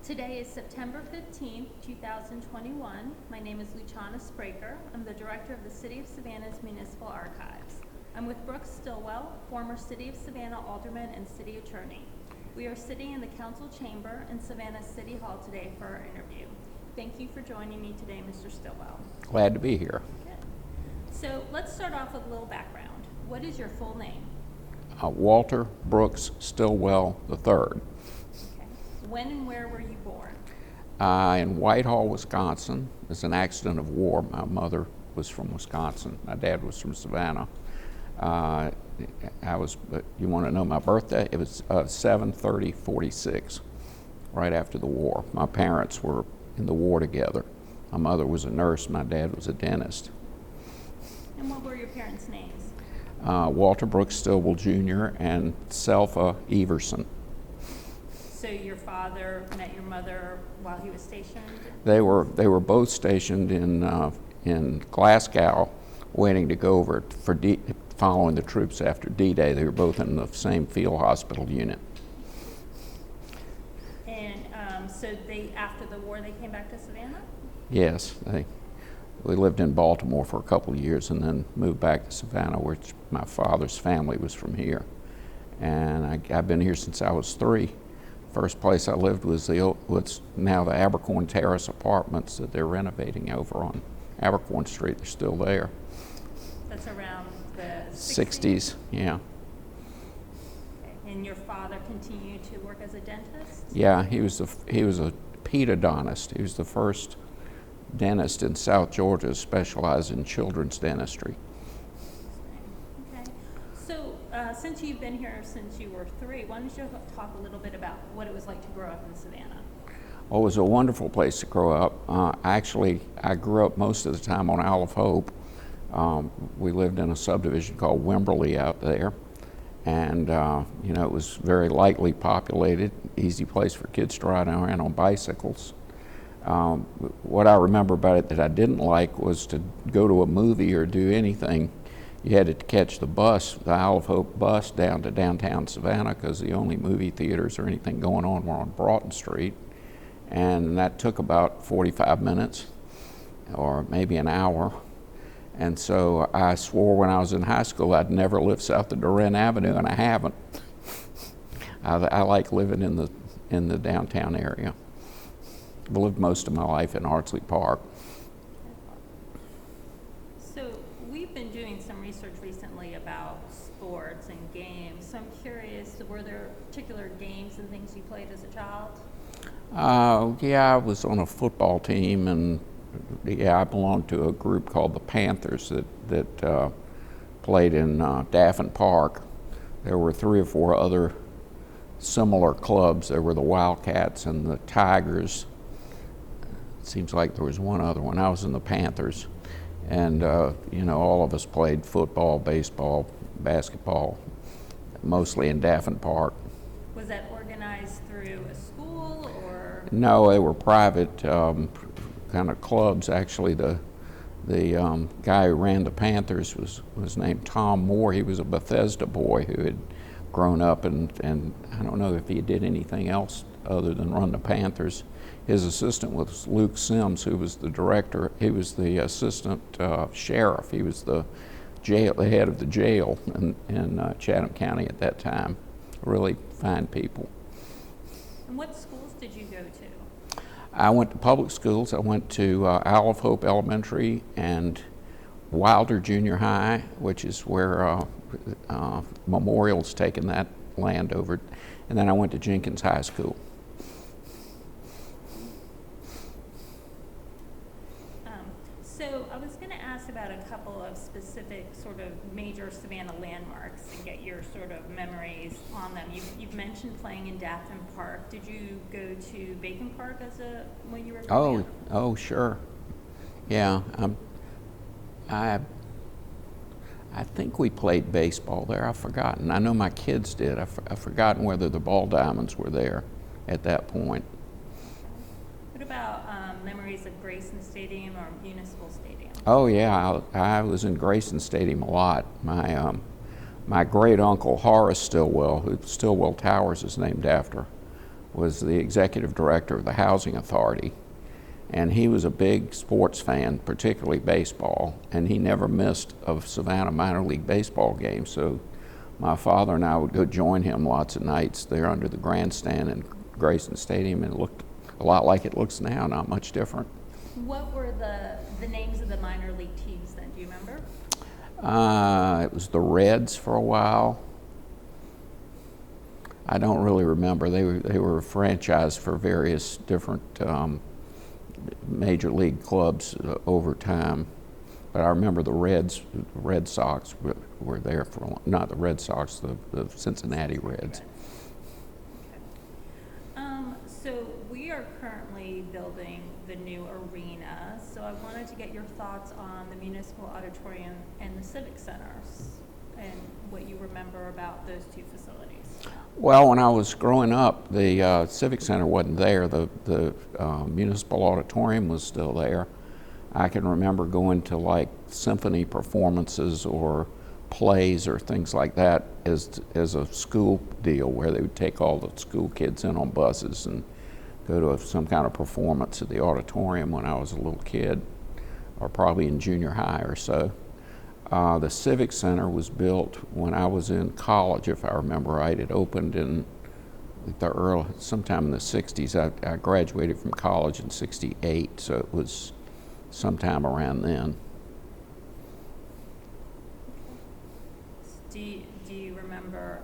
Today is September 15th, 2021. My name is Luciana Spraker. I'm the director of the City of Savannah's Municipal Archives. I'm with Brooke Stillwell, former City of Savannah Alderman and City Attorney. We are sitting in the Council Chamber in Savannah City Hall today for our interview. Thank you for joining me today, Mr. Stillwell. Glad to be here. Good. So let's start off with a little background. What is your full name? Walter Brooks Stillwell III. Okay. When and where were you born? In Whitehall, Wisconsin. It's an accident of war. My mother was from Wisconsin. My dad was from Savannah. You want to know my birthday? It was 7/30/46, right after the war. My parents were in the war together. My mother was a nurse. My dad was a dentist. And what were your parents' names? Walter Brooks Stillwell Jr. and Selfa Everson. So your father met your mother while he was stationed? They were both stationed in Glasgow, waiting to go over for following the troops after D-Day. They were both in the same field hospital unit. And so after the war, they came back to Savannah? Yes, we lived in Baltimore for a couple of years and then moved back to Savannah, which my father's family was from here. And I've been here since I was 3. First place I lived was what's now the Abercorn Terrace apartments that they're renovating over on Abercorn Street. They're still there. That's around the 60s, yeah. Okay. And your father continued to work as a dentist? Yeah, he was a pedodontist. He was the first dentist in South Georgia to specialize in children's dentistry. Okay. So since you've been here since you were 3, why don't you talk a little bit about what it was like to grow up in Savannah? Well, it was a wonderful place to grow up. Actually, I grew up most of the time on Isle of Hope. We lived in a subdivision called Wimberley out there. And, it was very lightly populated, easy place for kids to ride around on bicycles. What I remember about it that I didn't like was to go to a movie or do anything. You had to catch the bus, the Isle of Hope bus, down to downtown Savannah because the only movie theaters or anything going on were on Broughton Street. And that took about 45 minutes or maybe an hour. And so I swore when I was in high school I'd never live south of Durant Avenue, and I haven't. I like living in the downtown area. I've lived most of my life in Ardsley Park. So we've been doing some research recently about sports and games. So I'm curious, were there particular games and things you played as a child? Yeah, I was on a football team, and I belonged to a group called the Panthers that played in Daffin Park. There were 3 or 4 other similar clubs. There were the Wildcats and the Tigers. It seems like there was one other one. I was in the Panthers, and all of us played football, baseball, basketball, mostly in Daffin Park. Was that organized through a school or? No, they were private kind of clubs. Actually, the guy who ran the Panthers was named Tom Moore. He was a Bethesda boy who had grown up, and I don't know if he did anything else other than run the Panthers. His assistant was Luke Sims, who was the director. He was the assistant sheriff. He was the head of the jail in Chatham County at that time. Really fine people. And what schools did you go to? I went to public schools. I went to Isle of Hope Elementary and Wilder Junior High, which is where Memorial's taken that land over. And then I went to Jenkins High School. So I was going to ask about a couple of specific sort of major Savannah landmarks and get your sort of memories on them. You've mentioned playing in Daffin Park. Did you go to Bacon Park when you were growing up? Oh, sure. Yeah, I think we played baseball there. I've forgotten. I know my kids did. I've forgotten whether the Ball Diamonds were there at that point. What about memories of Grayson Stadium or Municipal Stadium? Oh yeah, I was in Grayson Stadium a lot. My great uncle Horace Stillwell, who Stillwell Towers is named after, was the executive director of the Housing Authority. And he was a big sports fan, particularly baseball, and he never missed a Savannah minor league baseball game. So my father and I would go join him lots of nights there under the grandstand in Grayson Stadium, and it looked a lot like it looks now, not much different. What were the names of the minor league teams then? Do you remember? It was the Reds for a while. I don't really remember. They were franchised for various different major league clubs over time. But I remember the Red Sox were there for a long, not the Red Sox, the Cincinnati Reds. So we are currently building the new arena. So I wanted to get your thoughts on the Municipal Auditorium and the Civic Centers and what you remember about those two facilities. Well, when I was growing up, the Civic Center wasn't there. The Municipal Auditorium was still there. I can remember going to like symphony performances or plays or things like that as a school deal, where they would take all the school kids in on buses and go to some kind of performance at the auditorium when I was a little kid, or probably in junior high or so. The Civic Center was built when I was in college, if I remember right. It opened in sometime in the 60s. I graduated from college in 68, so it was sometime around then. Do you remember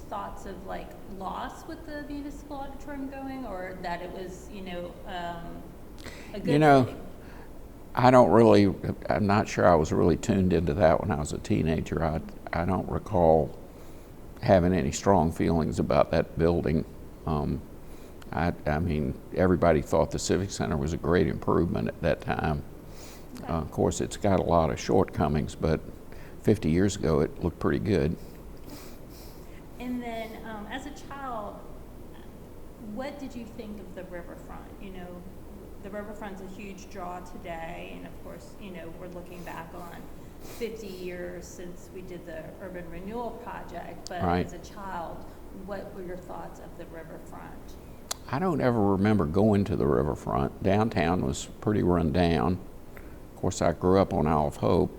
thoughts of like loss with the Municipal Auditorium going, or that it was, a good thing? I'm not sure I was really tuned into that when I was a teenager. I don't recall having any strong feelings about that building. I mean, everybody thought the Civic Center was a great improvement at that time. Okay. Of course, it's got a lot of shortcomings, but 50 years ago it looked pretty good. And then, as a child, what did you think of the riverfront? The riverfront's a huge draw today, and of course, we're looking back on 50 years since we did the urban renewal project, but Right. as a child, what were your thoughts of the riverfront? I don't ever remember going to the riverfront. Downtown was pretty run down. Of course, I grew up on Isle of Hope,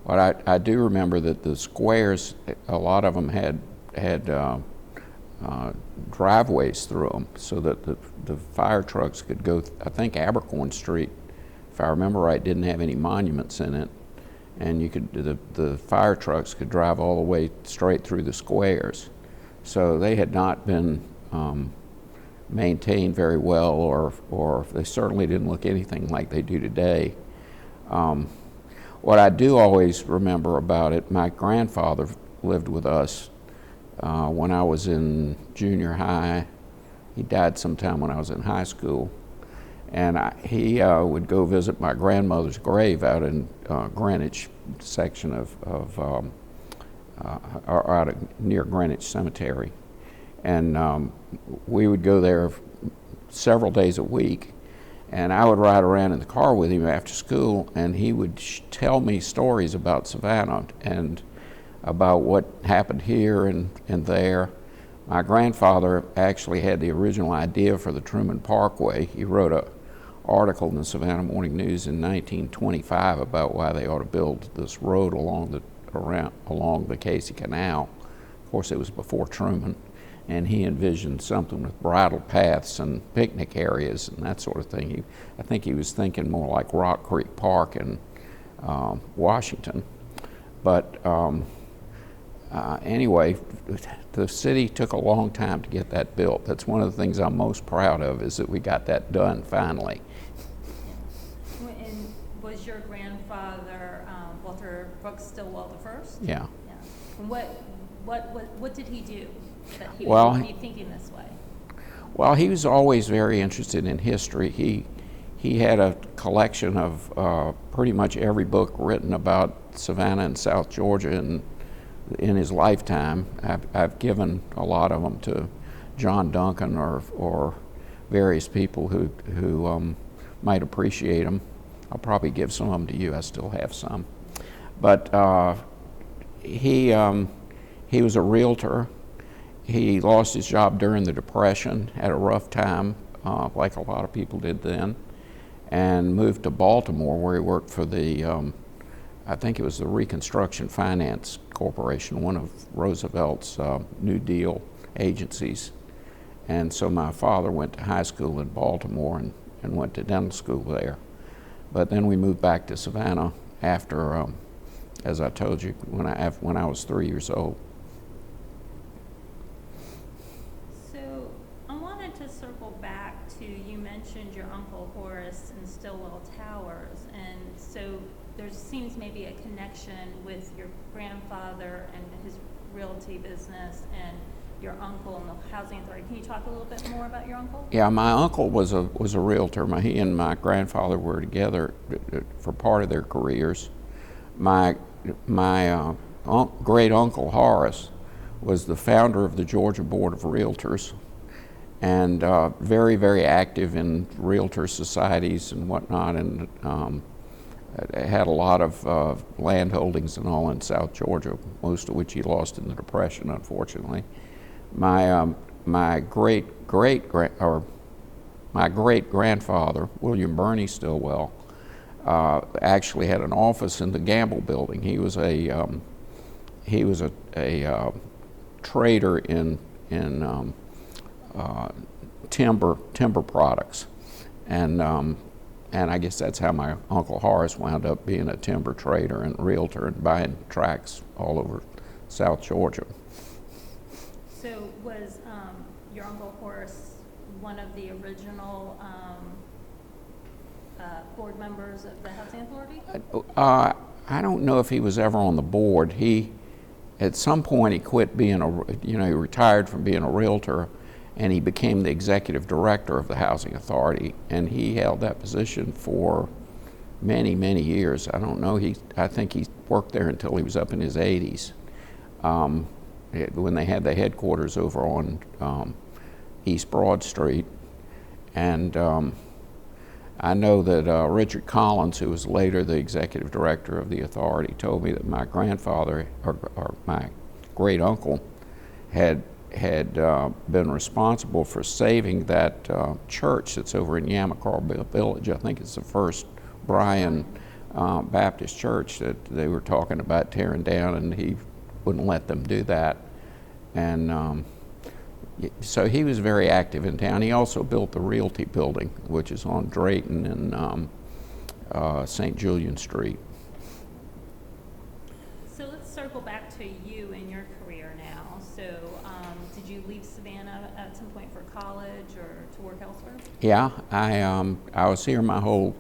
but I do remember that the squares, a lot of them had driveways through them, so that the fire trucks could go. I think Abercorn Street, if I remember right, didn't have any monuments in it, and the fire trucks could drive all the way straight through the squares. So they had not been maintained very well, or they certainly didn't look anything like they do today. What I do always remember about it, my grandfather lived with us when I was in junior high. He died sometime when I was in high school. And he would go visit my grandmother's grave out in Greenwich section near Greenwich Cemetery. And we would go there several days a week. And I would ride around in the car with him after school, and he would tell me stories about Savannah and about what happened here and there. My grandfather actually had the original idea for the Truman Parkway. He wrote an article in the Savannah Morning News in 1925 about why they ought to build this road along the Casey Canal. Of course, it was before Truman, and he envisioned something with bridle paths and picnic areas and that sort of thing. I think he was thinking more like Rock Creek Park in Washington. But anyway, the city took a long time to get that built. That's one of the things I'm most proud of, is that we got that done finally. And was your grandfather, Walter Brooks Stillwell the first? Yeah. Yeah. And what did he do that he Well, would be thinking this way? Well, he was always very interested in history. He had a collection of pretty much every book written about Savannah and South Georgia in his lifetime. I've given a lot of them to John Duncan or various people who might appreciate them. I'll probably give some of them to you. I still have some. But he was a realtor, he lost his job during the Depression, had a rough time, like a lot of people did then, and moved to Baltimore, where he worked for the, I think it was the Reconstruction Finance Corporation, one of Roosevelt's New Deal agencies. And so my father went to high school in Baltimore and went to dental school there. But then we moved back to Savannah after, as I told you, when I was 3 years old. So I wanted to circle back to, you mentioned your Uncle Horace in Stillwell Towers, and so there seems maybe a connection with your grandfather and his realty business and your uncle and the housing authority. Can you talk a little bit more about your uncle? Yeah, my uncle was a realtor. He and my grandfather were together for part of their careers. My great uncle Horace was the founder of the Georgia Board of Realtors, and very, very active in realtor societies and whatnot, and had a lot of land holdings and all in South Georgia, most of which he lost in the Depression, unfortunately. My great grandfather, William Burney Stillwell, actually had an office in the Gamble Building. He was a trader in timber products, and I guess that's how my Uncle Horace wound up being a timber trader and realtor and buying tracts all over South Georgia. So was your Uncle Horace one of the original board members of the Housing Authority? I don't know if he was ever on the board. At some point he quit being he retired from being a realtor, and he became the executive director of the Housing Authority, and he held that position for many, many years. I don't know, I think he worked there until he was up in his 80s. When they had the headquarters over on East Broad Street. And I know that Richard Collins, who was later the executive director of the authority, told me that my grandfather, or my great uncle, had been responsible for saving that church that's over in Yamacar Village. I think it's the first Bryan Baptist church that they were talking about tearing down, and he wouldn't let them do that. And so he was very active in town. He also built the Realty Building, which is on Drayton and St. Julian Street. So let's circle back to you and your career now. So did you leave Savannah at some point for college or to work elsewhere? Yeah, I was here the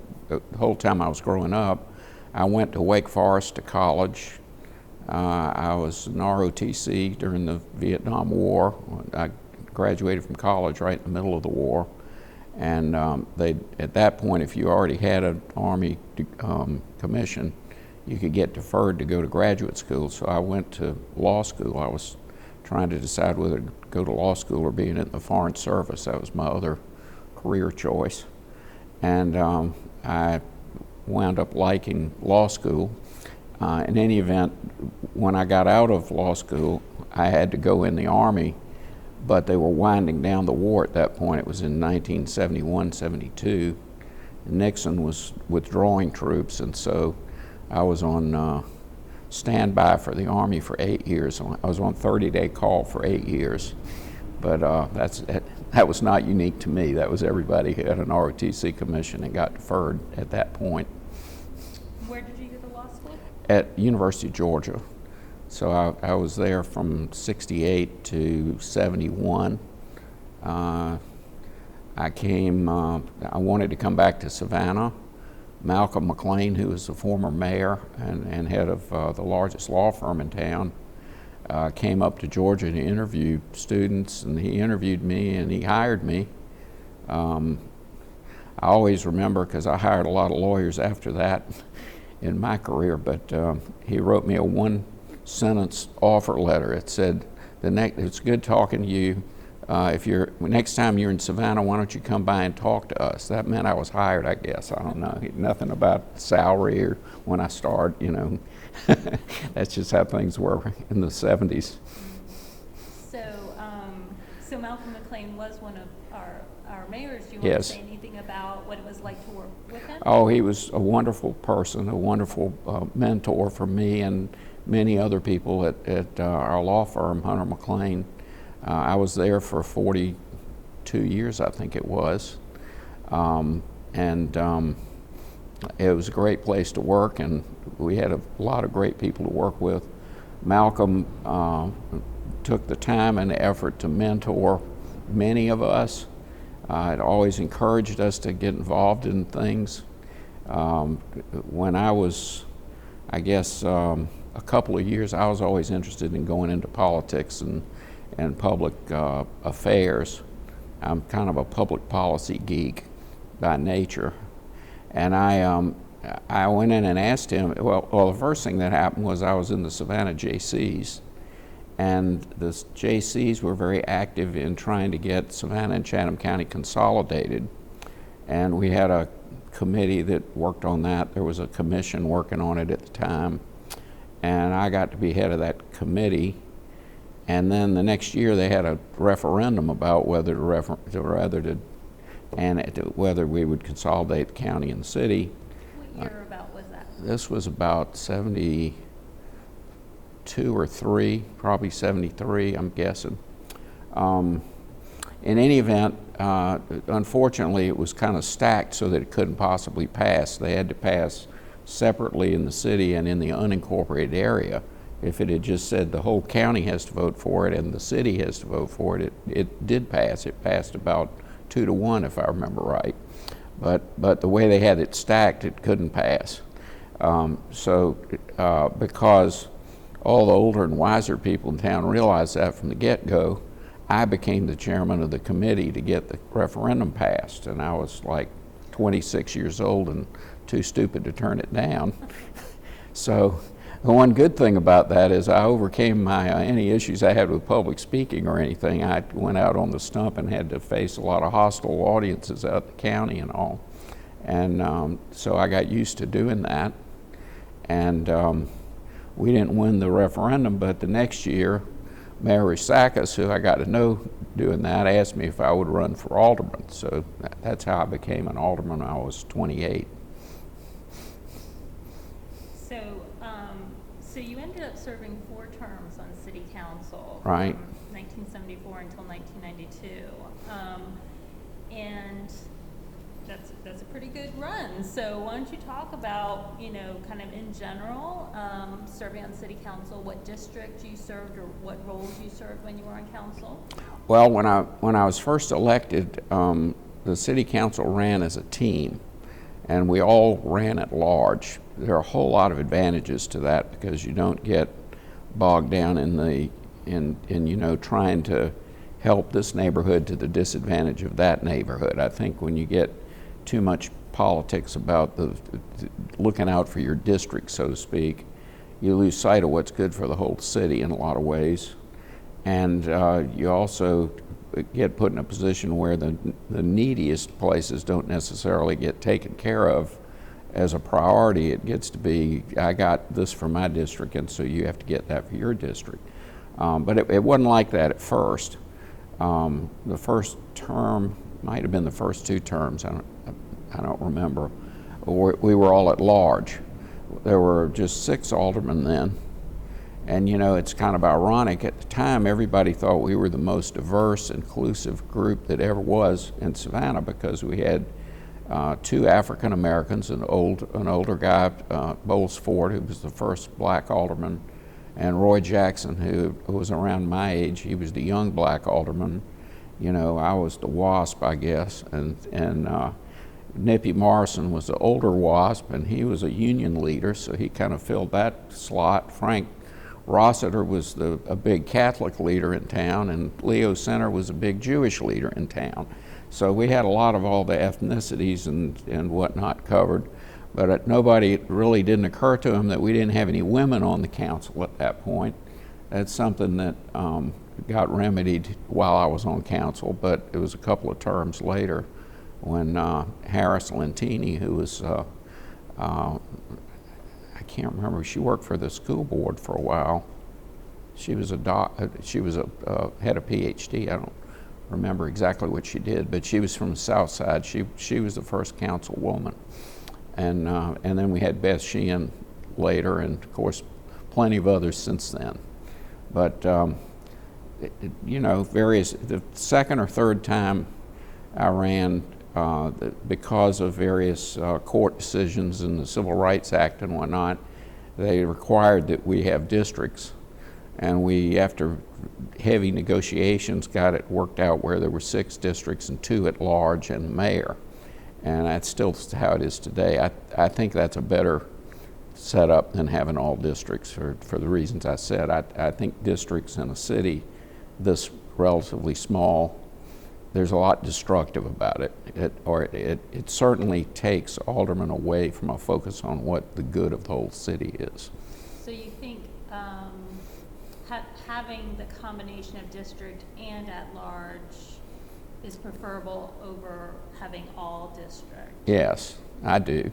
whole time I was growing up. I went to Wake Forest to college. I was an ROTC during the Vietnam War. I graduated from college right in the middle of the war. And at that point, if you already had an Army commission, you could get deferred to go to graduate school. So I went to law school. I was trying to decide whether to go to law school or being in the Foreign Service. That was my other career choice. And I wound up liking law school. In any event, when I got out of law school, I had to go in the Army, but they were winding down the war at that point. It was in 1971-72. Nixon was withdrawing troops, and so I was on standby for the Army for 8 years. I was on 30-day call for 8 years, but that was not unique to me. That was everybody who had an ROTC commission and got deferred at that point. Where did you go to law school? At University of Georgia. So I was there from 68 to 71. I wanted to come back to Savannah. Malcom McLean, who was the former mayor and head of the largest law firm in town, came up to Georgia to interview students, and he interviewed me and he hired me. I always remember, because I hired a lot of lawyers after that in my career, but he wrote me a one-sentence offer letter. It said, "It's good talking to you. Next time you're in Savannah, why don't you come by and talk to us?" That meant I was hired, I guess. I don't know. Nothing about salary or when I start, That's just how things were in the 70s. So Malcom McLean was one of our mayors. Do you want to Yes. say anything about what it was like to work with him? Oh, he was a wonderful person, a wonderful mentor for me and many other people at our law firm, Hunter McLean. I was there for 42 years, I think it was. It was a great place to work, and we had a lot of great people to work with. Malcom took the time and effort to mentor many of us. It always encouraged us to get involved in things. When I was, I guess, a couple of years, I was always interested in going into politics and public affairs. I'm kind of a public policy geek by nature. And I went in and asked him, well, the first thing that happened was I was in the Savannah JCs. And the JCs were very active in trying to get Savannah and Chatham County consolidated. And we had a committee that worked on that. There was a commission working on it at the time. And I got to be head of that committee. And then the next year they had a referendum about whether whether we would consolidate the county and the city. What year about was that? This was about 72 or 3, probably 73, I'm guessing. In any event, unfortunately, it was kind of stacked so that it couldn't possibly pass. They had to pass separately in the city and in the unincorporated area. If it had just said the whole county has to vote for it and the city has to vote for it, it did pass. It passed about 2-1, if I remember right. But the way they had it stacked, it couldn't pass. Because all the older and wiser people in town realized that from the get-go, I became the chairman of the committee to get the referendum passed. And I was like 26 years old and too stupid to turn it down. So the one good thing about that is I overcame any issues I had with public speaking or anything. I went out on the stump and had to face a lot of hostile audiences out in the county and all. And so I got used to doing that. And we didn't win the referendum, but the next year, Mayor Sakis, who I got to know doing that, asked me if I would run for alderman. So that's how I became an alderman when I was 28. So you ended up serving 4 terms on city council. Right. From 1974 until 1992. And that's a pretty good run. So why don't you talk about, kind of in general, serving on city council, what district you served or what roles you served when you were on council? Well, when I was first elected, the city council ran as a team, and we all ran at large. There are a whole lot of advantages to that because you don't get bogged down in trying to help this neighborhood to the disadvantage of that neighborhood. I think when you get too much politics about looking out for your district, so to speak, you lose sight of what's good for the whole city in a lot of ways. And you also get put in a position where the neediest places don't necessarily get taken care of as a priority. It gets to be, I got this for my district, and so you have to get that for your district. But it wasn't like that at first. The first term might have been the first 2 terms. I don't remember. We were all at large. There were just 6 aldermen then. And it's kind of ironic. At the time, everybody thought we were the most diverse, inclusive group that ever was in Savannah because we had 2 African Americans, an older guy, Bowles Ford, who was the first black alderman, and Roy Jackson, who was around my age. He was the young black alderman. I was the WASP, I guess, and Nippy Morrison was the older WASP, and he was a union leader, so he kind of filled that slot. Frank Rossiter was a big Catholic leader in town, and Leo Center was a big Jewish leader in town. So we had a lot of all the ethnicities and whatnot covered, but it really didn't occur to him that we didn't have any women on the council at that point. That's something that got remedied while I was on council, but it was a couple of terms later when Horace Lentini, who was, I can't remember, she worked for the school board for a while. She was a head of PhD. I don't remember exactly what she did, but she was from the South Side. She was the first councilwoman, and then we had Beth Sheehan later, and of course, plenty of others since then. But you know, the second or third time I ran, because of various court decisions in the Civil Rights Act and whatnot, they required that we have districts, and we, after heavy negotiations, got it worked out where there were 6 districts and 2 at large and the mayor, and that's still how it is today. I think that's a better setup than having all districts for the reasons I said. I think districts in a city this relatively small, there's a lot destructive about it. It certainly takes aldermen away from a focus on what the good of the whole city is. So you think having the combination of district and at large is preferable over having all district? Yes, I do.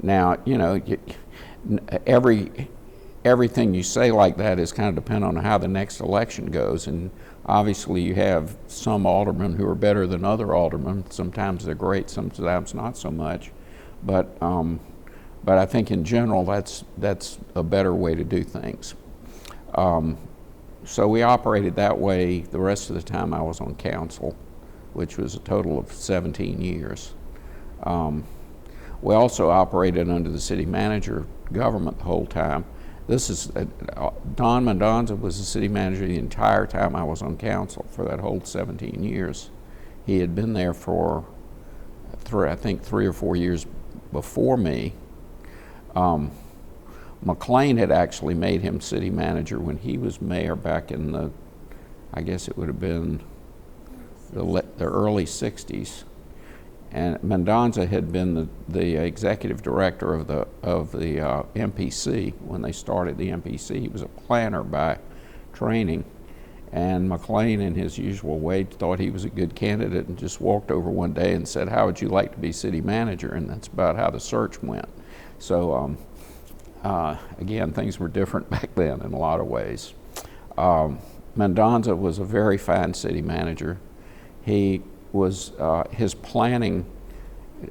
Now, you know, everything you say like that is kind of dependent on how the next election goes, and obviously you have some aldermen who are better than other aldermen. Sometimes they're great, sometimes not so much, but I think in general that's a better way to do things. So we operated that way the rest of the time I was on council, which was a total of 17 years. We also operated under the city manager government the whole time. This is, Don Mendonza was the city manager the entire time I was on council for that whole 17 years. He had been there for, I think, 3 or 4 years before me. McLean had actually made him city manager when he was mayor back in the, I guess it would have been the early 60s. And Mendonza had been the executive director of the MPC when they started the MPC. He was a planner by training, and McLean, in his usual way, thought he was a good candidate and just walked over one day and said, "How would you like to be city manager?" And that's about how the search went. So again, things were different back then in a lot of ways. Mendonza was a very fine city manager. He was his planning,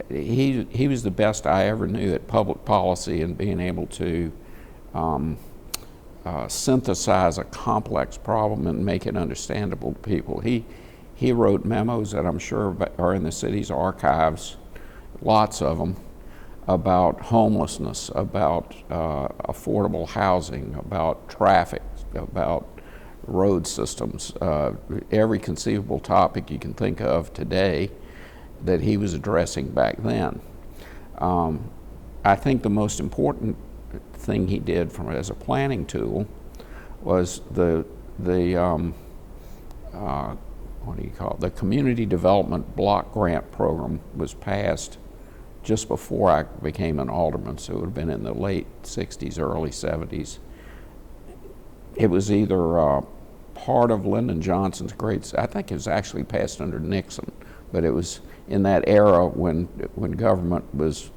he was the best I ever knew at public policy and being able to synthesize a complex problem and make it understandable to people. He wrote memos that I'm sure are in the city's archives, lots of them, about homelessness, about affordable housing, about traffic, about road systems, every conceivable topic you can think of today that he was addressing back then. I think the most important thing he did as a planning tool was the Community Development Block Grant Program was passed just before I became an alderman, so it would have been in the late 60s, early 70s. It was either part of Lyndon Johnson's I think it was actually passed under Nixon, but it was in that era when government was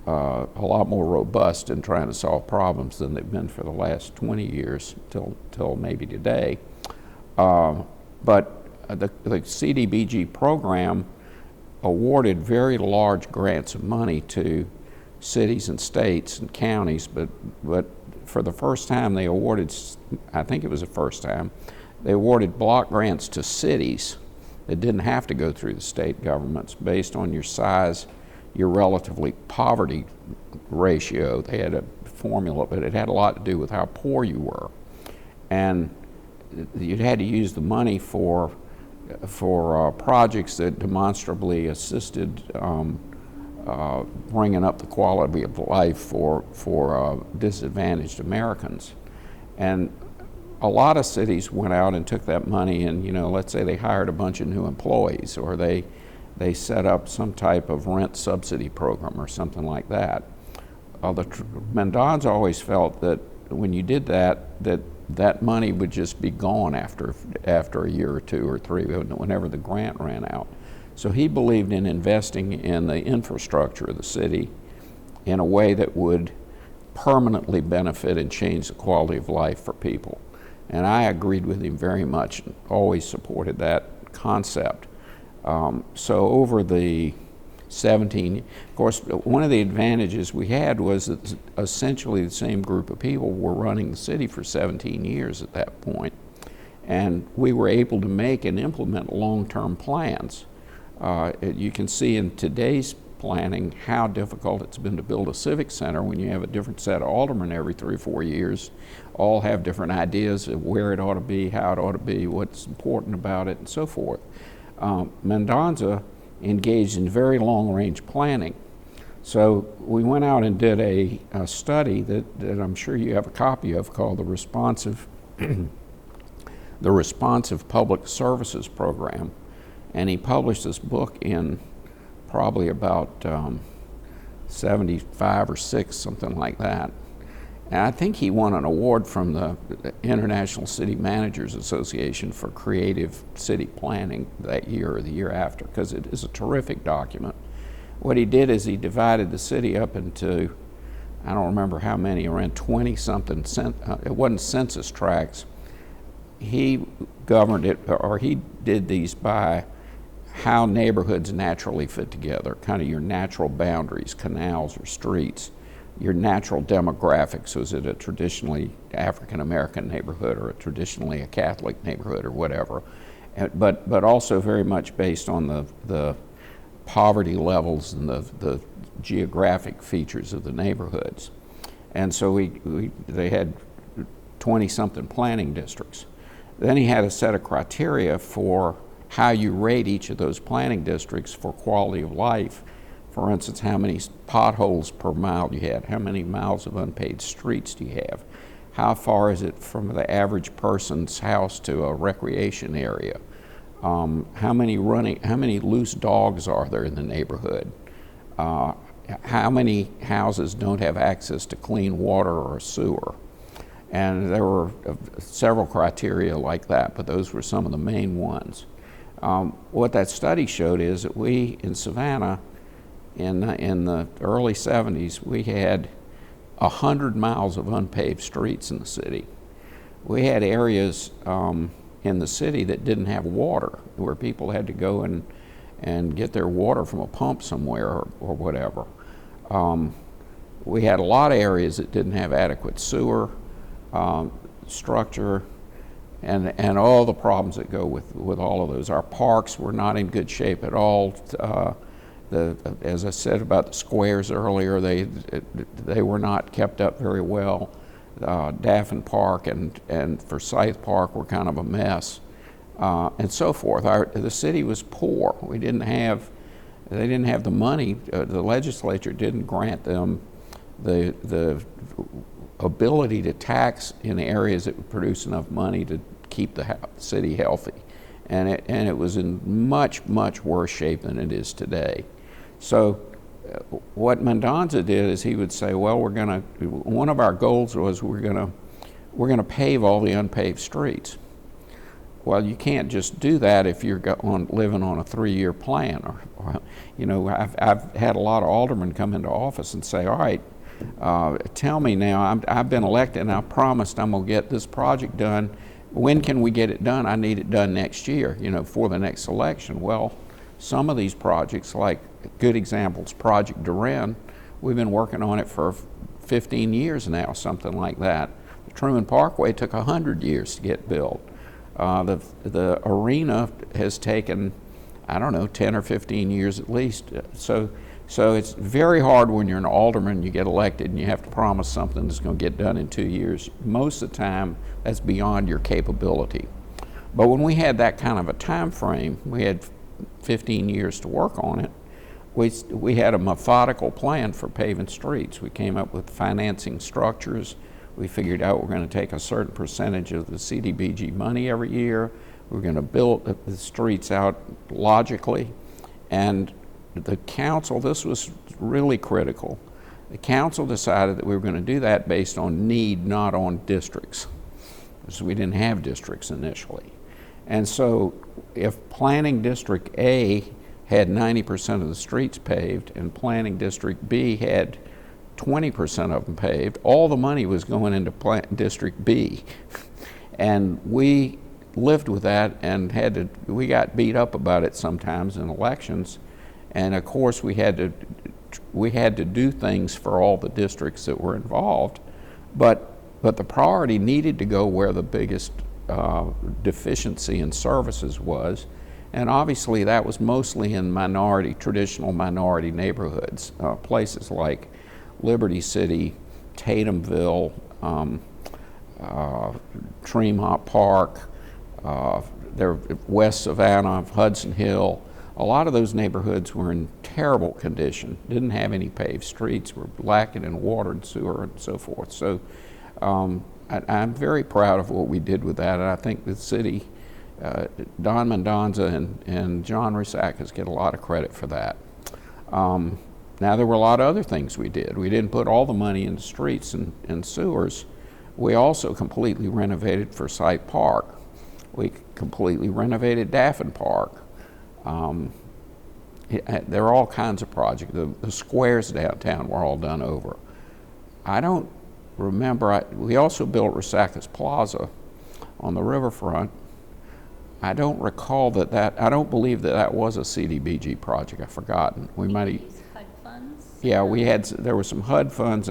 a lot more robust in trying to solve problems than they've been for the last 20 years till maybe today. But the CDBG program awarded very large grants of money to cities and states and counties, but for the first time they awarded, I think it was the first time, they awarded block grants to cities that didn't have to go through the state governments based on your size, your relatively poverty ratio. They had a formula, but it had a lot to do with how poor you were. And you had to use the money for projects that demonstrably assisted bringing up the quality of life for disadvantaged Americans. And a lot of cities went out and took that money and, let's say they hired a bunch of new employees, or they set up some type of rent subsidy program or something like that. Mendonza always felt that when you did that money would just be gone after a year or 2 or 3, whenever the grant ran out. So he believed in investing in the infrastructure of the city in a way that would permanently benefit and change the quality of life for people. And I agreed with him very much and always supported that concept. So over the 17, of course, one of the advantages we had was that essentially the same group of people were running the city for 17 years at that point. And we were able to make and implement long-term plans. You can see in today's planning how difficult it's been to build a civic center when you have a different set of aldermen every 3 or 4 years, all have different ideas of where it ought to be, how it ought to be, what's important about it, and so forth. Mendoza engaged in very long-range planning. So we went out and did a study that I'm sure you have a copy of called the Responsive the Responsive Public Services Program. And he published this book in probably about 75 or 6, something like that. And I think he won an award from the International City Managers Association for creative city planning that year or the year after, because it is a terrific document. What he did is he divided the city up into, I don't remember how many, around 20-something, it wasn't census tracts. He governed it, or he did these by how neighborhoods naturally fit together, kind of your natural boundaries, canals or streets, your natural demographics. Was it a traditionally African-American neighborhood or a traditionally a Catholic neighborhood or whatever? But also very much based on the poverty levels and the geographic features of the neighborhoods. And so they had 20-something planning districts. Then he had a set of criteria for how you rate each of those planning districts for quality of life. For instance, how many potholes per mile you had, how many miles of unpaved streets do you have, how far is it from the average person's house to a recreation area, how many loose dogs are there in the neighborhood, how many houses don't have access to clean water or sewer. And there were several criteria like that, but those were some of the main ones. What that study showed is that we in Savannah, in the early 70s, we had 100 miles of unpaved streets in the city. We had areas in the city that didn't have water, where people had to go and get their water from a pump somewhere or whatever. We had a lot of areas that didn't have adequate sewer, structure, and all the problems that go with all of those. Our parks were not in good shape at all. As I said about the squares earlier, they were not kept up very well. Daffin Park and Forsyth Park were kind of a mess, and so forth. The city was poor. They didn't have the money. The legislature didn't grant them the ability to tax in areas that would produce enough money to keep the city healthy, and it was in much worse shape than it is today. So what Mendoza did is he would say, well, one of our goals was we're gonna pave all the unpaved streets. Well, you can't just do that if you're living on a 3-year plan. Or I've had a lot of aldermen come into office and say, all right, tell me now, I've been elected and I promised I'm gonna get this project done. When can we get it done? I need it done next year, for the next election. Well, some of these projects, like good examples, Project Duran, we've been working on it for 15 years now, something like that. The Truman Parkway took 100 years to get built. The arena has taken, I don't know, 10 or 15 years at least. So it's very hard when you're an alderman, you get elected and you have to promise something that's going to get done in 2 years. Most of the time, that's beyond your capability. But when we had that kind of a time frame, we had 15 years to work on it, we had a methodical plan for paving streets. We came up with financing structures. We figured out we're going to take a certain percentage of the CDBG money every year. We're going to build the streets out logically. And the council, this was really critical. The council decided that we were going to do that based on need, not on districts. So we didn't have districts initially. And so if Planning District A had 90% of the streets paved and Planning District B had 20% of them paved, all the money was going into District B. And we lived with that and we got beat up about it sometimes in elections. And of course we had to do things for all the districts that were involved, but the priority needed to go where the biggest deficiency in services was. And obviously that was mostly in traditional minority neighborhoods, places like Liberty City, Tatumville, Tremont Park, West Savannah, Hudson Hill. A lot of those neighborhoods were in terrible condition, didn't have any paved streets, were lacking in water and sewer and so forth. So I'm very proud of what we did with that, and I think the city, Don Mendoza and John Rusakis get a lot of credit for that. Now there were a lot of other things we did. We didn't put all the money into streets and sewers. We also completely renovated Forsyth Park. We completely renovated Daffin Park. There are all kinds of projects. The squares downtown were all done over. I don't remember, we also built Rusakis Plaza on the riverfront. I don't recall I don't believe that was a CDBG project. I've forgotten. We might have used HUD funds. Yeah, there were some HUD funds.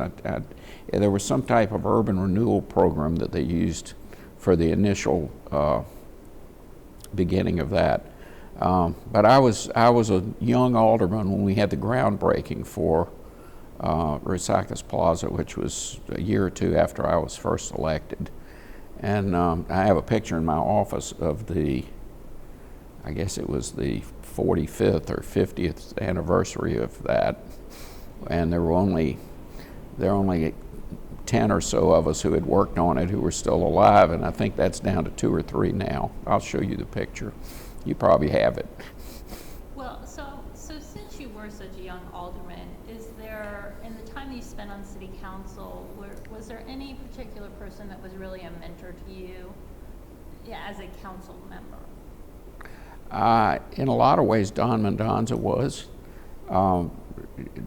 There was some type of urban renewal program that they used for the initial beginning of that. But I was a young alderman when we had the groundbreaking for Rusakis Plaza, which was a year or two after I was first elected. And I have a picture in my office of I guess it was the 45th or 50th anniversary of that. And there were only 10 or so of us who had worked on it who were still alive, and I think that's down to 2 or 3 now. I'll show you the picture. You probably have it. Well, so since you were such a young alderman, is there, in the time that you spent on city council, was there any particular person that was really a mentor to you, as a council member? In a lot of ways, Don Mendoza was.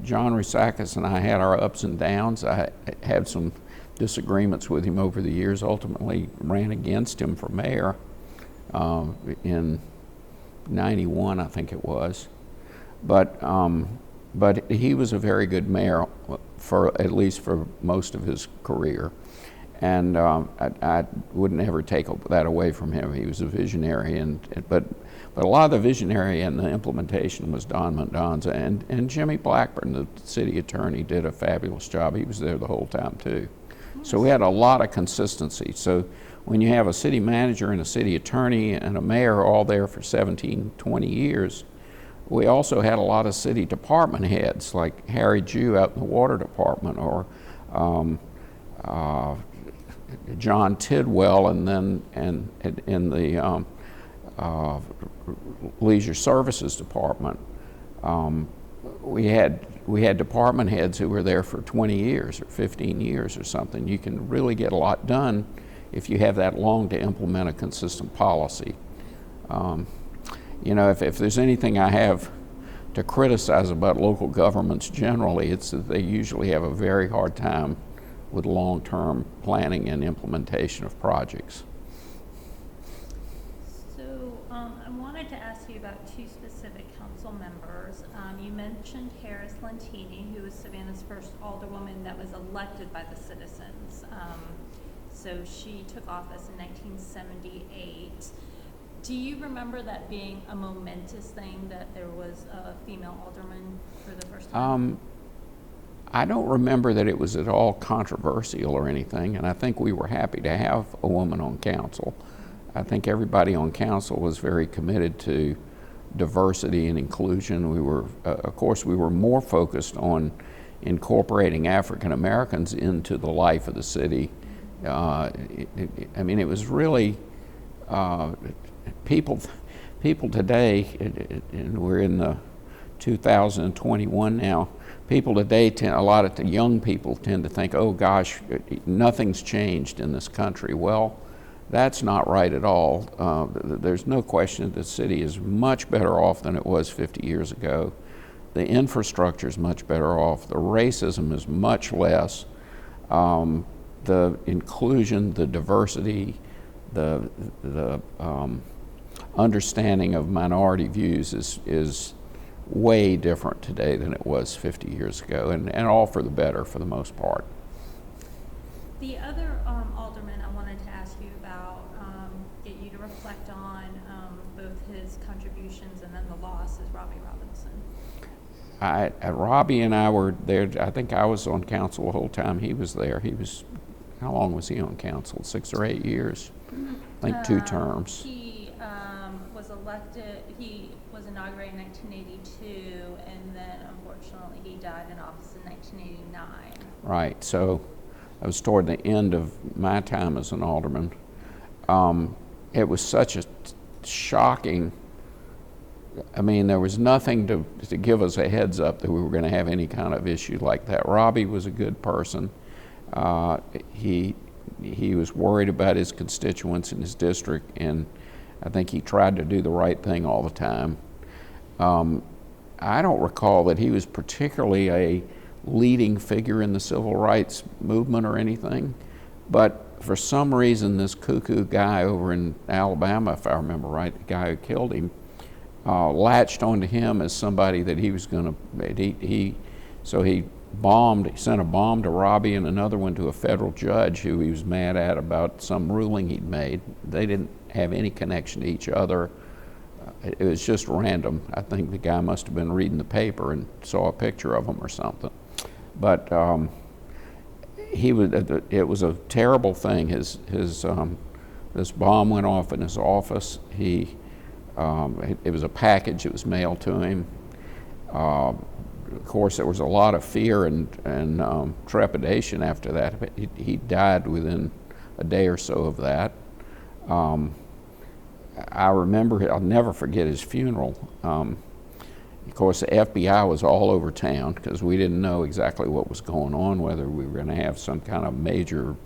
John Rusakis and I had our ups and downs. I had some disagreements with him over the years, ultimately ran against him for mayor in 91, I think it was. But he was a very good mayor at least for most of his career. And I would never take that away from him. He was a visionary, but a lot of the visionary and the implementation was Don Mendoza, and Jimmy Blackburn, the city attorney, did a fabulous job. He was there the whole time too. So we had a lot of consistency. So when you have a city manager and a city attorney and a mayor all there for 17, 20 years, we also had a lot of city department heads, like Harry Jew out in the water department, or John Tidwell, and then in the Leisure Services Department. We had department heads who were there for 20 years or 15 years or something. You can really get a lot done if you have that long to implement a consistent policy. If there's anything I have to criticize about local governments generally, it's that they usually have a very hard time with long-term planning and implementation of projects. So I wanted to ask you about 2 specific council members. You mentioned Horace Lentini, who was Savannah's first alderwoman that was elected by the citizens. So she took office in 1978. Do you remember that being a momentous thing, that there was a female alderman for the first time? I don't remember that it was at all controversial or anything, and I think we were happy to have a woman on council. I think everybody on council was very committed to diversity and inclusion. We were, of course, we were more focused on incorporating African Americans into the life of the city. It was really people today, and we're in the 2021 now. People today a lot of the young people tend to think, oh gosh, nothing's changed in this country. Well, that's not right at all. There's no question that the city is much better off than it was 50 years ago. The infrastructure is much better off. The racism is much less. The inclusion, the diversity, the understanding of minority views is way different today than it was 50 years ago, and all for the better for the most part. The other alderman I wanted to ask you about, get you to reflect on both his contributions and then the loss, is Robbie Robinson. Robbie and I were there. I think I was on council the whole time he was there. He was, how long was he on council? 6 or 8 years? I think 2 terms. He was elected, he was inaugurated in 1982, and then unfortunately he died in office in 1989. Right, so I was toward the end of my time as an alderman. It was such a shocking, I mean, there was nothing to give us a heads up that we were going to have any kind of issue like that. Robbie was a good person. He was worried about his constituents in his district, and I think he tried to do the right thing all the time. I don't recall that he was particularly a leading figure in the civil rights movement or anything, but for some reason this cuckoo guy over in Alabama, if I remember right, the guy who killed him, latched onto him as somebody that he was going to, so he sent a bomb to Robbie and another one to a federal judge who he was mad at about some ruling he'd made. They didn't have any connection to each other. It was just random. I think the guy must have been reading the paper and saw a picture of him or something. But it was a terrible thing. This bomb went off in his office. It was a package that was mailed to him. Of course, there was a lot of fear and trepidation after that. But he died within a day or so of that. I remember, I'll never forget his funeral. Of course, the FBI was all over town because we didn't know exactly what was going on, whether we were going to have some kind of major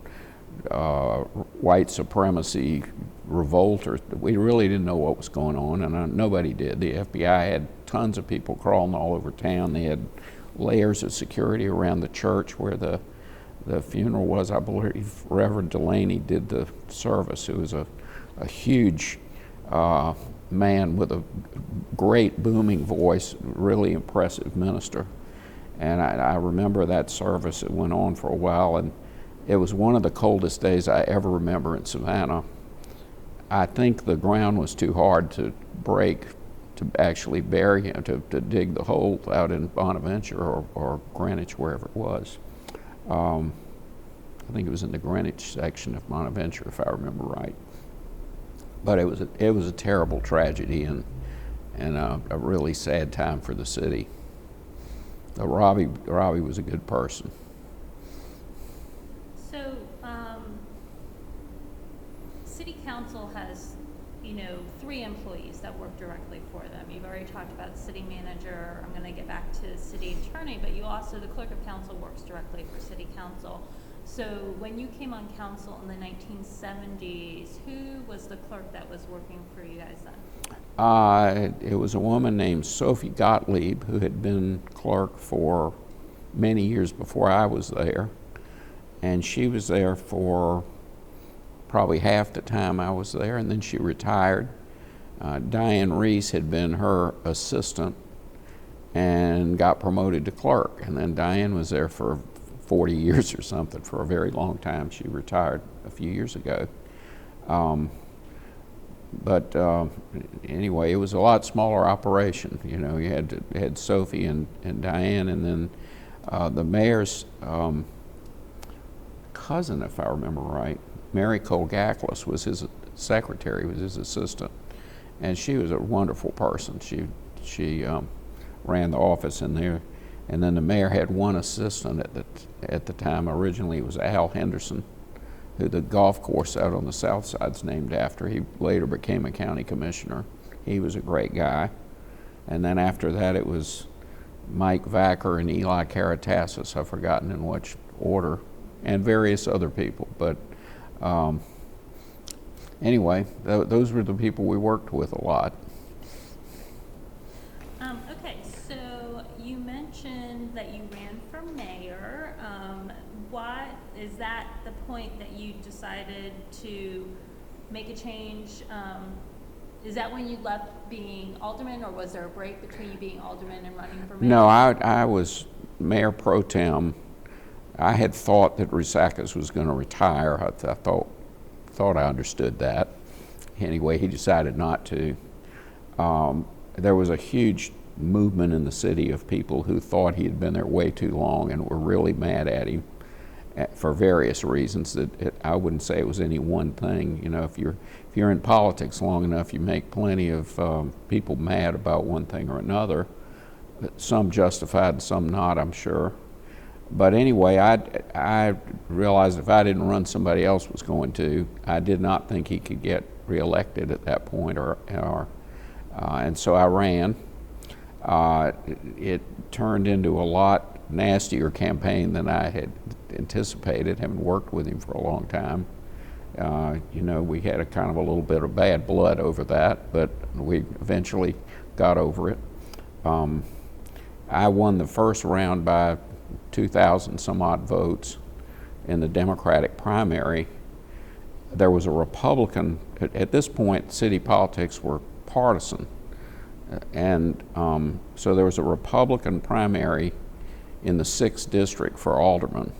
white supremacy revolt, or we really didn't know what was going on, and nobody did. The FBI had tons of people crawling all over town. They had layers of security around the church where the funeral was. I believe Reverend Delaney did the service. It was a huge man with a great booming voice, really impressive minister. And I remember that service. It went on for a while, and it was one of the coldest days I ever remember in Savannah. I think the ground was too hard to break to actually bury him, to dig the hole out in Bonaventure or Greenwich, wherever it was. I think it was in the Greenwich section of Bonaventure, if I remember right. But it was a terrible tragedy and a really sad time for the city. Robbie was a good person. So, City Council has, 3 employees that work directly for them. You've already talked about city manager. I'm going to get back to city attorney, but the clerk of council works directly for City Council. So when you came on council in the 1970s, who was the clerk that was working for you guys then? It was a woman named Sophie Gottlieb who had been clerk for many years before I was there, and she was there for probably half the time I was there, and then she retired. Diane Reese had been her assistant and got promoted to clerk, and then Diane was there for 40 years or something, for a very long time. She retired a few years ago. But anyway, it was a lot smaller operation. You had Sophie and Diane, and then the mayor's cousin, if I remember right, Mary Colgaclis, was his secretary, was his assistant, and she was a wonderful person. She ran the office in there. And then the mayor had one assistant at the time. Originally it was Al Henderson, who the golf course out on the south side is named after. He later became a county commissioner. He was a great guy. And then after that it was Mike Vacker and Eli Caratassis, I've forgotten in which order, and various other people. But anyway, those were the people we worked with a lot. Okay, so you mentioned that you ran for mayor. Is that the point that you decided to make a change? Is that when you left being alderman, or was there a break between you being alderman and running for mayor? No, I was mayor pro tem. I had thought that Resakas was going to retire. I thought I understood that. Anyway, he decided not to. There was a huge movement in the city of people who thought he had been there way too long and were really mad at him for various reasons. I wouldn't say it was any one thing. You know, if you're in politics long enough, you make plenty of people mad about one thing or another. Some justified and some not, I'm sure. But anyway, I realized if I didn't run, somebody else was going to. I did not think he could get reelected at that point, and so I ran. It turned into a lot nastier campaign than I had anticipated, having worked with him for a long time. You know, we had a kind of a little bit of bad blood over that, but we eventually got over it. I won the first round by 2,000 some odd votes in the Democratic primary. There was a Republican, at this point city politics were partisan, and so there was a Republican primary in the 6th district for alderman.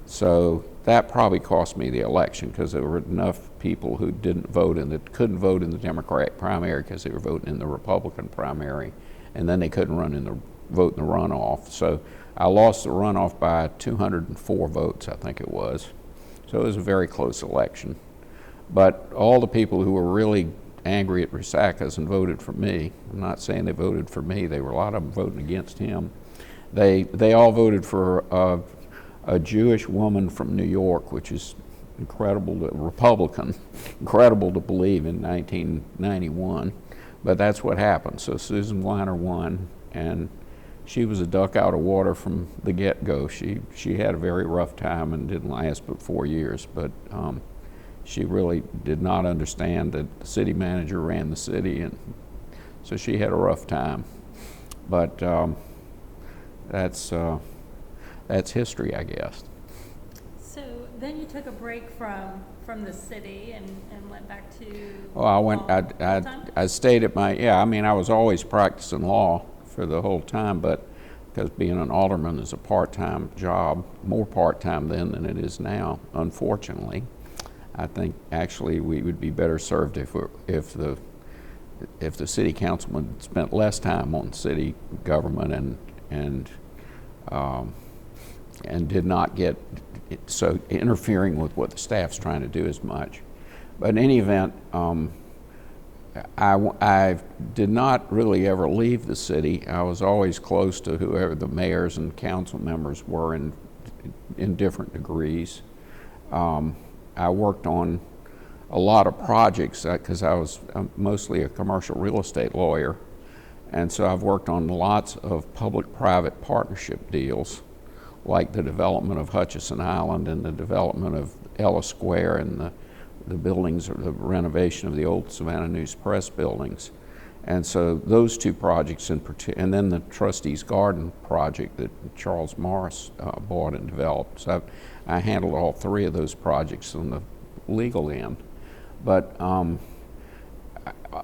So that probably cost me the election, because there were enough people who couldn't vote in the Democratic primary because they were voting in the Republican primary, and then they couldn't vote in the runoff. So I lost the runoff by 204 votes, I think it was. So it was a very close election. But all the people who were really angry at Resakas and voted for me, I'm not saying they voted for me, there were a lot of them voting against him. They all voted for a Jewish woman from New York, which is incredible, Republican, incredible to believe in 1991. But that's what happened. So Susan Weiner won, and she was a duck out of water from the get-go. She had a very rough time and didn't last but 4 years, but she really did not understand that the city manager ran the city, and so she had a rough time. But that's history, I guess. So then you took a break from the city and went back to Well, I stayed at I was always practicing law for the whole time, but because being an alderman is a part-time job, more part-time then than it is now, unfortunately. I think actually we would be better served if the city councilman spent less time on city government and did not get so interfering with what the staff's trying to do as much. But in any event, I did not really ever leave the city. I was always close to whoever the mayors and council members were in different degrees. I worked on a lot of projects because I was mostly a commercial real estate lawyer, and so I've worked on lots of public-private partnership deals, like the development of Hutchison Island and the development of Ella Square and the buildings, or the renovation of the old Savannah News Press buildings. And so those two projects in particular, and then the Trustees Garden project that Charles Morris bought and developed. So I handled all three of those projects on the legal end. But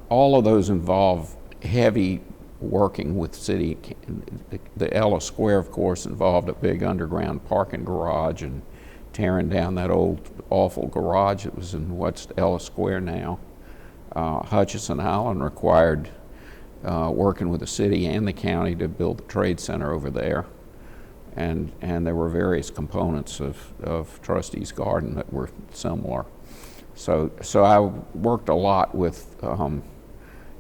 all of those involve heavy working with city. The Ella Square, of course, involved a big underground parking garage and tearing down that old awful garage that was in what's Ella Square now. Hutchison Island required working with the city and the county to build the trade center over there. And there were various components of Trustees Garden that were similar. So I worked a lot with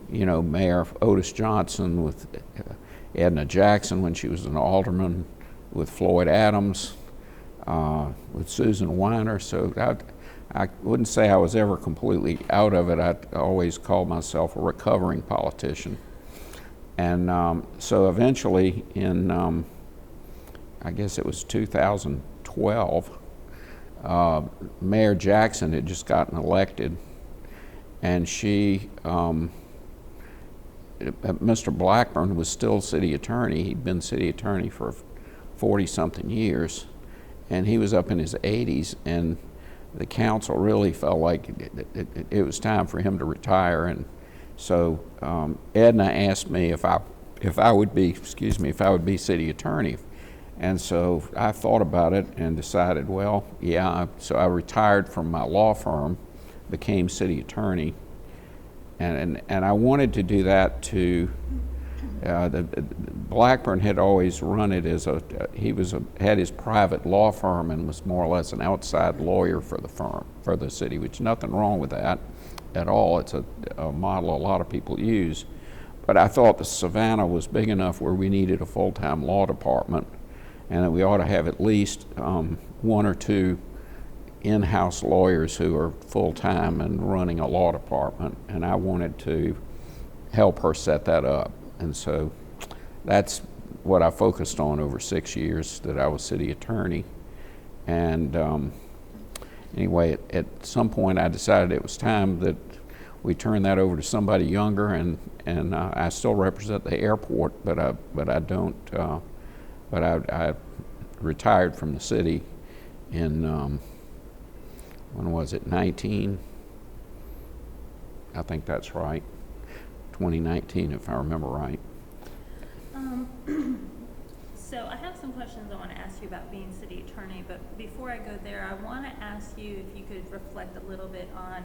Mayor Otis Johnson, with Edna Jackson when she was an alderman, with Floyd Adams, with Susan Weiner. So I wouldn't say I was ever completely out of it. I always called myself a recovering politician. And so eventually in, I guess it was 2012, Mayor Jackson had just gotten elected, and she, Mr. Blackburn was still city attorney. He'd been city attorney for 40-something years, and he was up in his 80s, and the council really felt like it was time for him to retire, and so Edna asked me if I would be city attorney, and so I thought about it and decided, well, yeah. So I retired from my law firm, became city attorney, and I wanted to do that to. Blackburn had always run it as had his private law firm and was more or less an outside lawyer for the firm, for the city, which nothing wrong with that at all. It's a model a lot of people use. But I thought that Savannah was big enough where we needed a full-time law department, and that we ought to have at least one or two in-house lawyers who are full-time and running a law department, and I wanted to help her set that up. And so that's what I focused on over 6 years that I was city attorney. And anyway, at some point I decided it was time that we turn that over to somebody younger, and I still represent the airport, but I retired from the city in when was it, 19? I think that's right. 2019, if I remember right. So I have some questions I want to ask you about being city attorney, but before I go there, I want to ask you if you could reflect a little bit on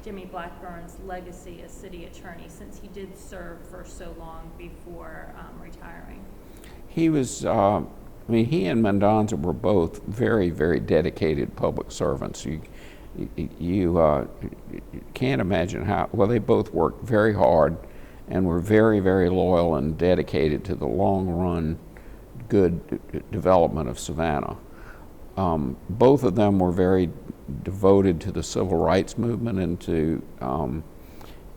Jimmy Blackburn's legacy as city attorney, since he did serve for so long before retiring. He was, he and Mendoza were both very, very dedicated public servants. You can't imagine how, well, they both worked very hard and were very, very loyal and dedicated to the long-run good development of Savannah. Both of them were very devoted to the civil rights movement and to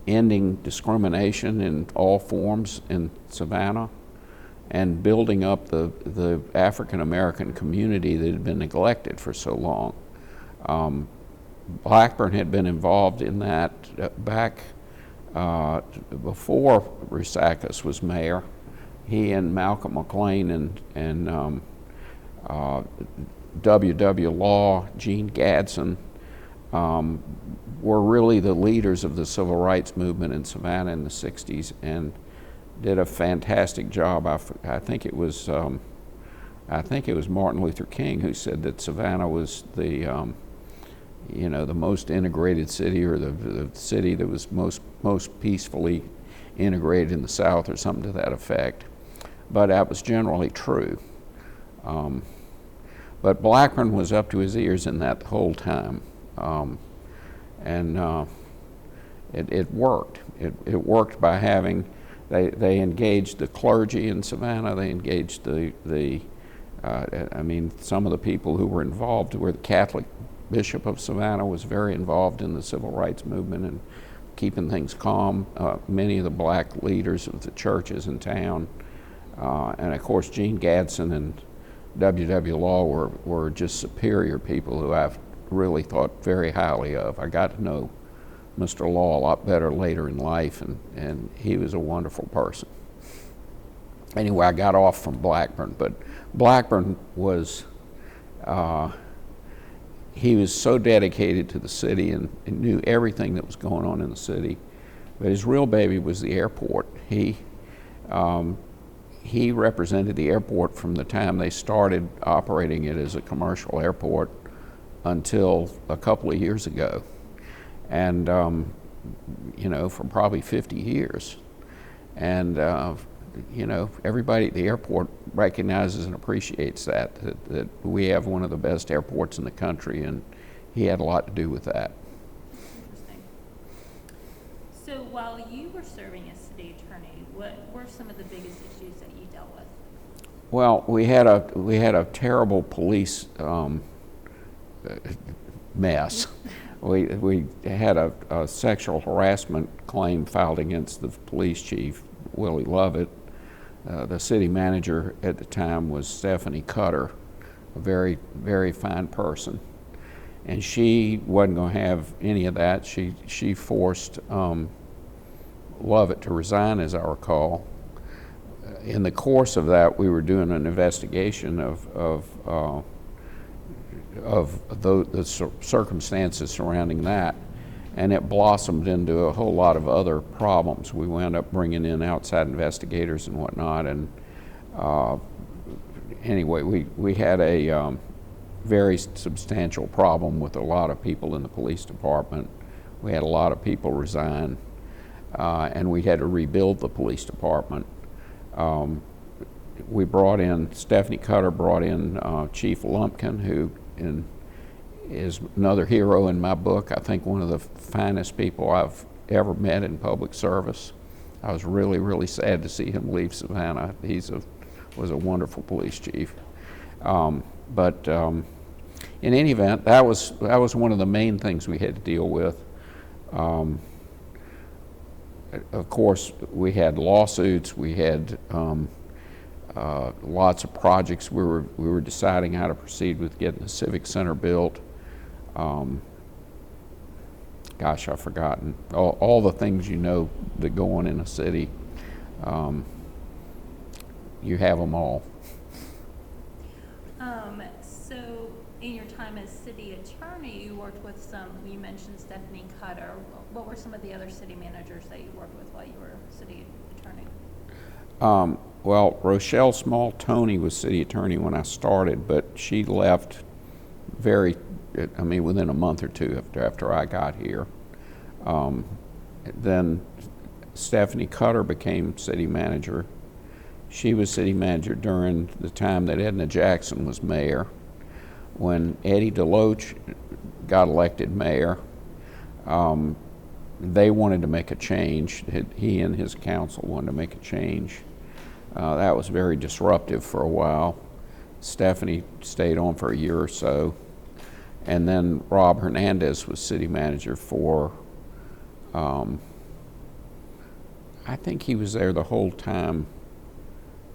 ending discrimination in all forms in Savannah and building up the African-American community that had been neglected for so long. Blackburn had been involved in that back before Rusakis was mayor. He and Malcom McLean and W.W. Law, Gene Gadsden, were really the leaders of the civil rights movement in Savannah in the 60s and did a fantastic job. I think it was Martin Luther King who said that Savannah was the most integrated city, or the city that was most peacefully integrated in the South, or something to that effect. But that was generally true. But Blackburn was up to his ears in that the whole time. It worked. It worked by having, they engaged the clergy in Savannah, they engaged some of the people who were involved were the Catholic Bishop of Savannah was very involved in the civil rights movement and keeping things calm. Many of the black leaders of the churches in town, and of course Gene Gadsden and W.W. Law were just superior people who I've really thought very highly of. I got to know Mr. Law a lot better later in life, and he was a wonderful person. Anyway, I got off from Blackburn, but Blackburn was, he was so dedicated to the city and knew everything that was going on in the city. But his real baby was the airport. He represented the airport from the time they started operating it as a commercial airport until a couple of years ago. And, for probably 50 years. And, everybody at the airport recognizes and appreciates that we have one of the best airports in the country, and he had a lot to do with that. Interesting. So while you were serving as city attorney, what were some of the biggest issues that you dealt with? Well, we had a terrible police mess. We had a sexual harassment claim filed against the police chief, Willie Lovett. The city manager at the time was Stephanie Cutter, a very, very fine person. And she wasn't going to have any of that. She forced Lovett to resign, as I recall. In the course of that, we were doing an investigation of the circumstances surrounding that, and it blossomed into a whole lot of other problems. We wound up bringing in outside investigators and whatnot, and anyway, we had a very substantial problem with a lot of people in the police department. We had a lot of people resign, and we had to rebuild the police department. We brought in, Stephanie Cutter brought in Chief Lumpkin, who is another hero in my book. I think one of the finest people I've ever met in public service. I was really, really sad to see him leave Savannah. Was a wonderful police chief. But in any event, that was one of the main things we had to deal with. Of course, we had lawsuits. We had lots of projects. We were deciding how to proceed with getting the Civic Center built. Gosh, I've forgotten all the things that go on in a city. You have them all. So in your time as city attorney, you worked with you mentioned Stephanie Cutter. What were some of the other city managers that you worked with while you were city attorney? Well, Rochelle Small-Toney was city attorney when I started, but she left within a month or two after I got here. Then Stephanie Cutter became city manager. She was city manager during the time that Edna Jackson was mayor. When Eddie DeLoach got elected mayor, they wanted to make a change. He and his council wanted to make a change. That was very disruptive for a while. Stephanie stayed on for a year or so. And then Rob Hernandez was city manager for, I think he was there the whole time.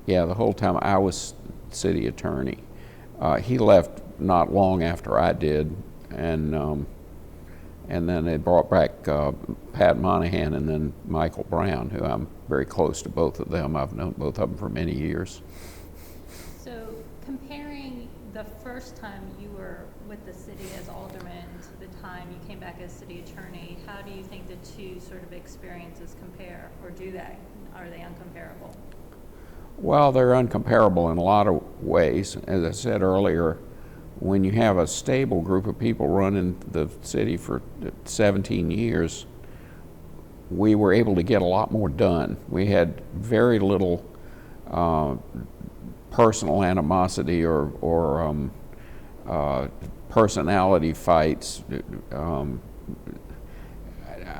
Yeah, the whole time I was city attorney. He left not long after I did, and then they brought back Pat Monahan and then Michael Brown, who I'm very close to both of them. I've known both of them for many years. So comparing the first time you were with the city as alderman to the time you came back as city attorney, how do you think the two sort of experiences compare, or are they uncomparable? Well, they're uncomparable in a lot of ways. As I said earlier, when you have a stable group of people running the city for 17 years, we were able to get a lot more done. We had very little personal animosity or personality fights.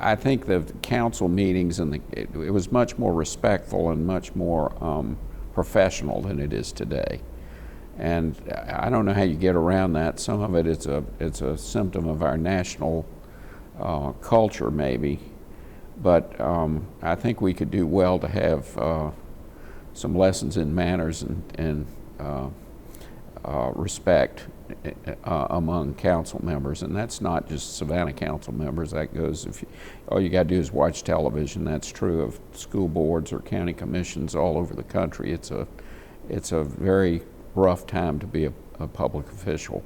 I think the council meetings it was much more respectful and much more professional than it is today. And I don't know how you get around that. Some of it's a symptom of our national culture, maybe. But I think we could do well to have some lessons in manners and respect among council members, and that's not just Savannah council members. That goes all you got to do is watch television. That's true of school boards or county commissions all over the country. It's a very rough time to be a public official.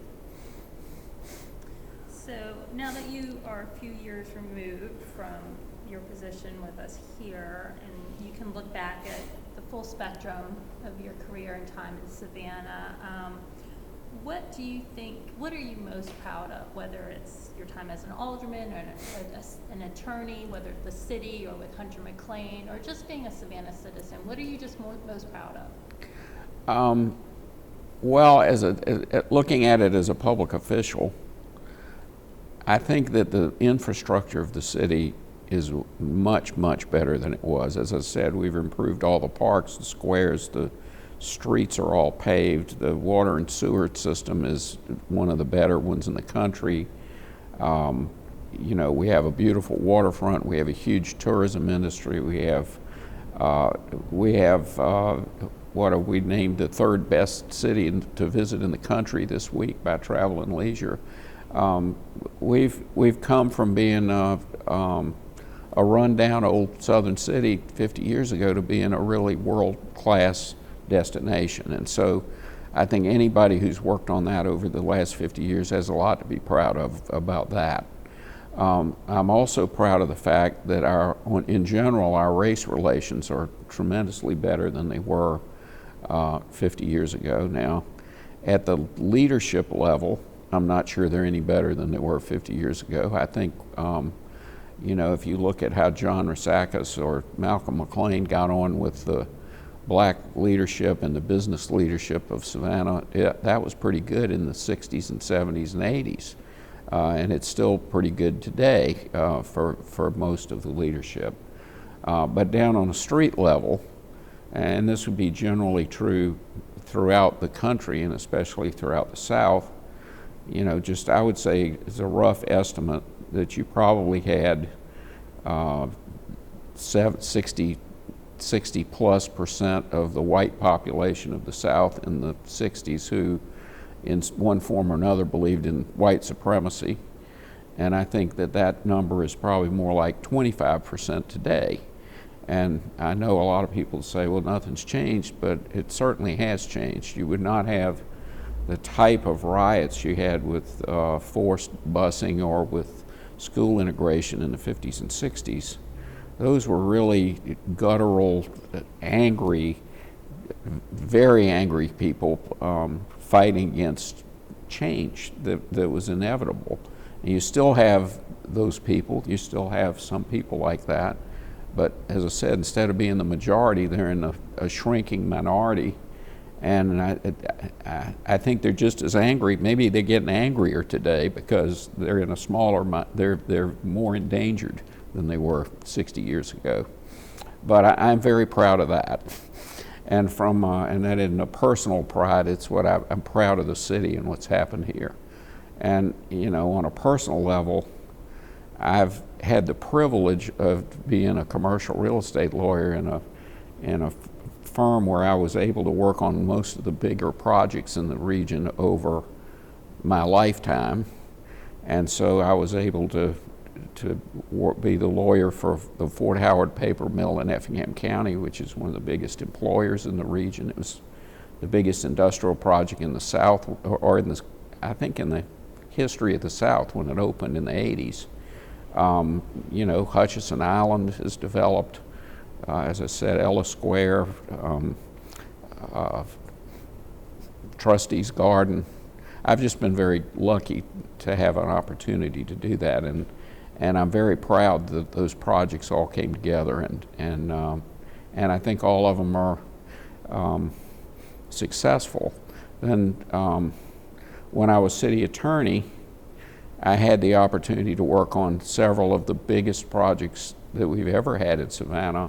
So now that you are a few years removed from your position with us here, and you can look back at the full spectrum of your career and time in Savannah, what are you most proud of, whether it's your time as an alderman or an attorney, whether it's the city or with Hunter McLean, or just being a Savannah citizen? What are you just most proud of? Well, looking at it as a public official, I think that the infrastructure of the city is much, much better than it was. As I said, we've improved all the parks, the squares, the streets are all paved. The water and sewer system is one of the better ones in the country. We have a beautiful waterfront. We have a huge tourism industry. We have what have we named the third best city to visit in the country this week by Travel and Leisure. We've come from being a rundown old southern city 50 years ago to being a really world-class destination, and so I think anybody who's worked on that over the last 50 years has a lot to be proud of about that. I'm also proud of the fact that in general, our race relations are tremendously better than they were 50 years ago now. At the leadership level, I'm not sure they're any better than they were 50 years ago. I think, you know, if you look at how John Rasakis or Malcom McLean got on with the black leadership and the business leadership of Savannah, that was pretty good in the 60s and 70s and 80s. And it's still pretty good today for most of the leadership. But down on the street level, and this would be generally true throughout the country and especially throughout the South, you know, just I would say it's a rough estimate that you probably had 60+ percent of the white population of the South in the 60s who in one form or another believed in white supremacy. And I think that number is probably more like 25% today. And I know a lot of people say, well, nothing's changed, but it certainly has changed. You would not have the type of riots you had with forced busing or with school integration in the 50s and 60s. Those were really guttural, angry, very angry people fighting against change that was inevitable. And you still have those people, you still have some people like that, but as I said, instead of being the majority, they're in a shrinking minority. And I think they're just as angry. Maybe they're getting angrier today because they're in a smaller, they're more endangered than they were 60 years ago. But I'm very proud of that. And and that in a personal pride, it's what I'm proud of the city and what's happened here. And you know, on a personal level, I've had the privilege of being a commercial real estate lawyer in a firm where I was able to work on most of the bigger projects in the region over my lifetime. And so I was able to be the lawyer for the Fort Howard paper mill in Effingham County, which is one of the biggest employers in the region. It was the biggest industrial project in the South, or I think in the history of the South when it opened in the 80s. You know, Hutchison Island has developed, as I said, Ellis Square, Trustees Garden. I've just been very lucky to have an opportunity to do that, and I'm very proud that those projects all came together, and I think all of them are successful. Then when I was city attorney, I had the opportunity to work on several of the biggest projects that we've ever had in Savannah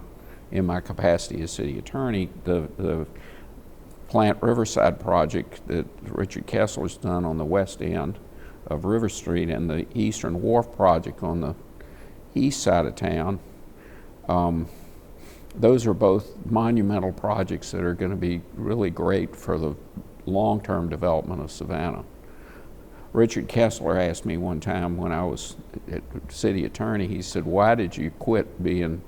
in my capacity as city attorney. The Plant Riverside project that Richard Kessler's done on the west end of River Street, and the Eastern Wharf project on the east side of town. Those are both monumental projects that are going to be really great for the long-term development of Savannah. Richard Kessler asked me one time when I was city attorney, he said, why did you quit being,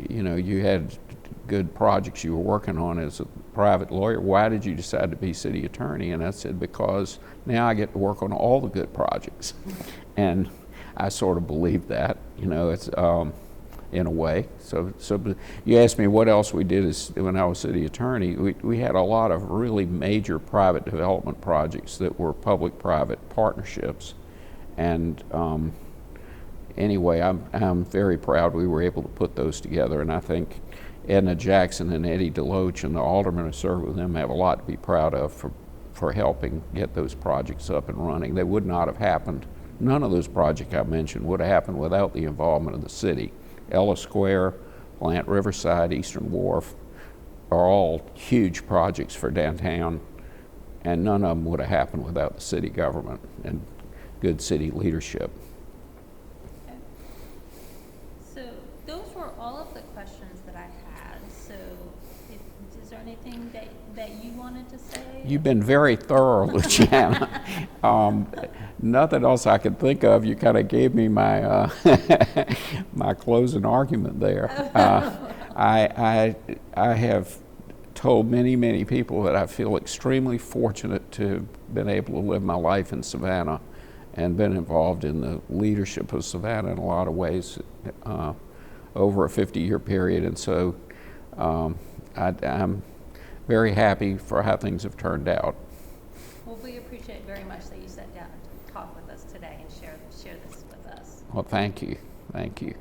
you know, you had good projects you were working on as a private lawyer, why did you decide to be city attorney? And I said, because now I get to work on all the good projects. And I sort of believe that, you know, it's in a way. So you asked me what else we did when I was city attorney. We had a lot of really major private development projects that were public-private partnerships. And anyway, I'm very proud we were able to put those together, and I think Edna Jackson and Eddie DeLoach and the aldermen who served with them have a lot to be proud of for helping get those projects up and running. They would not have happened. None of those projects I mentioned would have happened without the involvement of the city. Ellis Square, Plant Riverside, Eastern Wharf are all huge projects for downtown, and none of them would have happened without the city government and good city leadership. Okay. So those were all of the questions that I had. So is there anything that you wanted to say? You've been very thorough, Luciana. Nothing else I could think of. You kind of gave me my my closing argument there. I have told many, many people that I feel extremely fortunate to have been able to live my life in Savannah and been involved in the leadership of Savannah in a lot of ways over a 50-year period. And so I'm very happy for how things have turned out. Well, we appreciate very much that you sat down and talked with us today and share this with us. Well, thank you. Thank you.